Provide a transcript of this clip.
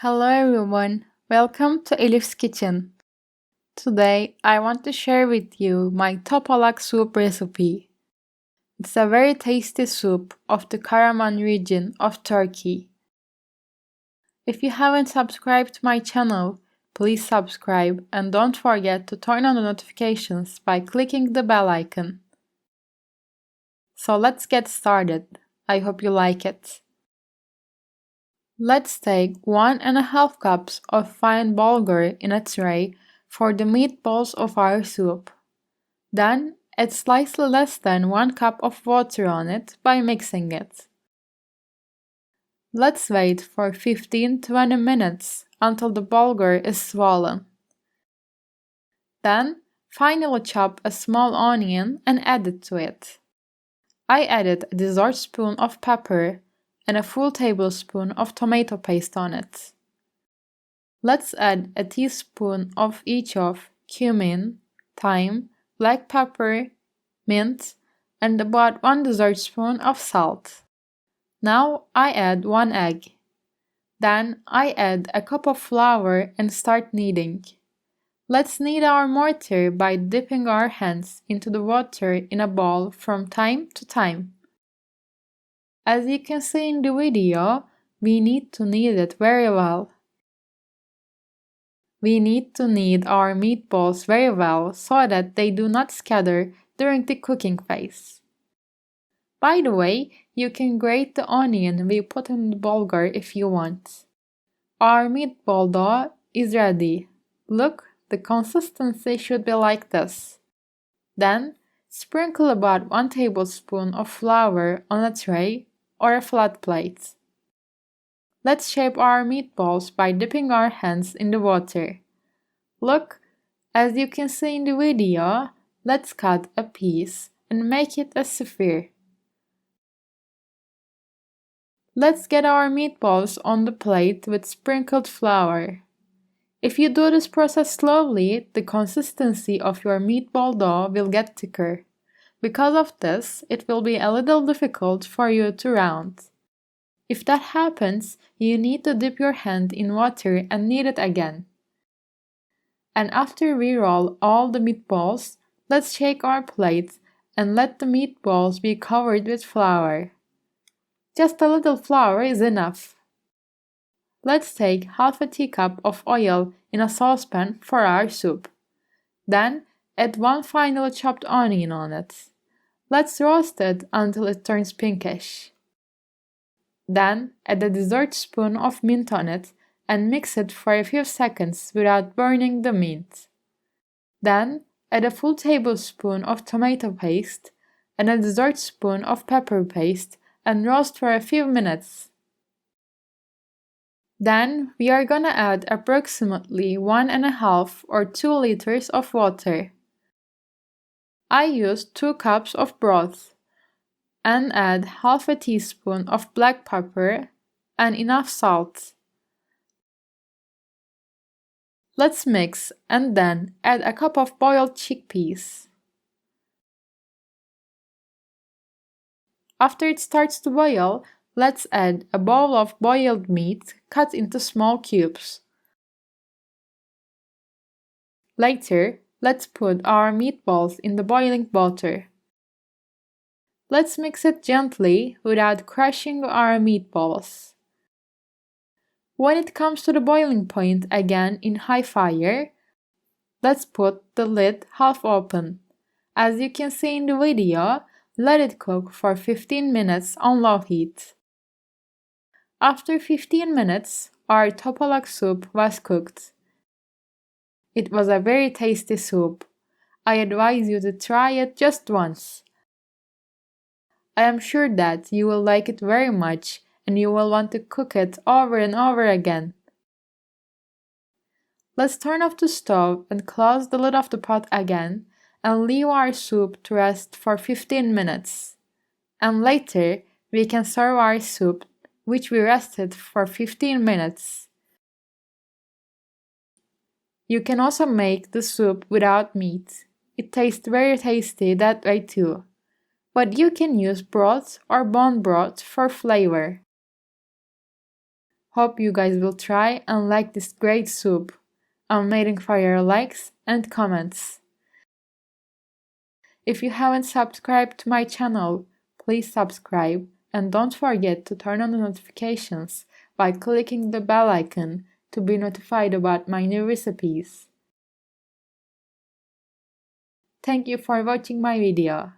Hello everyone, welcome to Elif's Kitchen. Today I want to share with you my Topalak soup recipe. It's a very tasty soup of the Karaman region of Turkey. If you haven't subscribed to my channel, please subscribe and don't forget to turn on the notifications by clicking the bell icon. So let's get started. I hope you like it. Let's take 1.5 cups of fine bulgur in a tray for the meatballs of our soup. Then add slightly less than 1 cup of water on it by mixing it. Let's wait for 15-20 minutes until the bulgur is swollen. Then finally chop a small onion and add it to it. I added a dessertspoon of pepper and a full tablespoon of tomato paste on it. Let's add a teaspoon of each of cumin, thyme, black pepper, mint, and about 1 dessertspoon of salt. Now I add 1 egg. Then I add a cup of flour and start kneading. Let's knead our mortar by dipping our hands into the water in a bowl from time to time. As you can see in the video, we need to knead it very well. We need to knead our meatballs very well so that they do not scatter during the cooking phase. By the way, you can grate the onion we put in the bulgur if you want. Our meatball dough is ready. Look, the consistency should be like this. Then, sprinkle about 1 tablespoon of flour on a tray or a flat plate. Let's shape our meatballs by dipping our hands in the water. Look, as you can see in the video, let's cut a piece and make it a sphere. Let's get our meatballs on the plate with sprinkled flour. If you do this process slowly, the consistency of your meatball dough will get thicker. Because of this, it will be a little difficult for you to round. If that happens, you need to dip your hand in water and knead it again. And after we roll all the meatballs, let's shake our plate and let the meatballs be covered with flour. Just a little flour is enough. Let's take half a teacup of oil in a saucepan for our soup. Then add 1 finely chopped onion on it. Let's roast it until it turns pinkish. Then add a dessertspoon of mint on it and mix it for a few seconds without burning the meat. Then add a full tablespoon of tomato paste and a dessertspoon of pepper paste and roast for a few minutes. Then we are gonna add approximately 1.5 or 2 liters of water. I used 2 cups of broth and add half a teaspoon of black pepper and enough salt. Let's mix and then add a cup of boiled chickpeas. After it starts to boil, let's add a bowl of boiled meat cut into small cubes. Later, let's put our meatballs in the boiling water. Let's mix it gently without crushing our meatballs. When it comes to the boiling point again in high fire, let's put the lid half open. As you can see in the video, let it cook for 15 minutes on low heat. After 15 minutes, our Topalak soup was cooked. It was a very tasty soup. I advise you to try it just once. I am sure that you will like it very much and you will want to cook it over and over again. Let's turn off the stove and close the lid of the pot again and leave our soup to rest for 15 minutes. And later, we can serve our soup, which we rested for 15 minutes. You can also make the soup without meat. It tastes very tasty that way too. But you can use broth or bone broth for flavor. Hope you guys will try and like this great soup. I'm waiting for your likes and comments. If you haven't subscribed to my channel, please subscribe and don't forget to turn on the notifications by clicking the bell icon to be notified about my new recipes. Thank you for watching my video.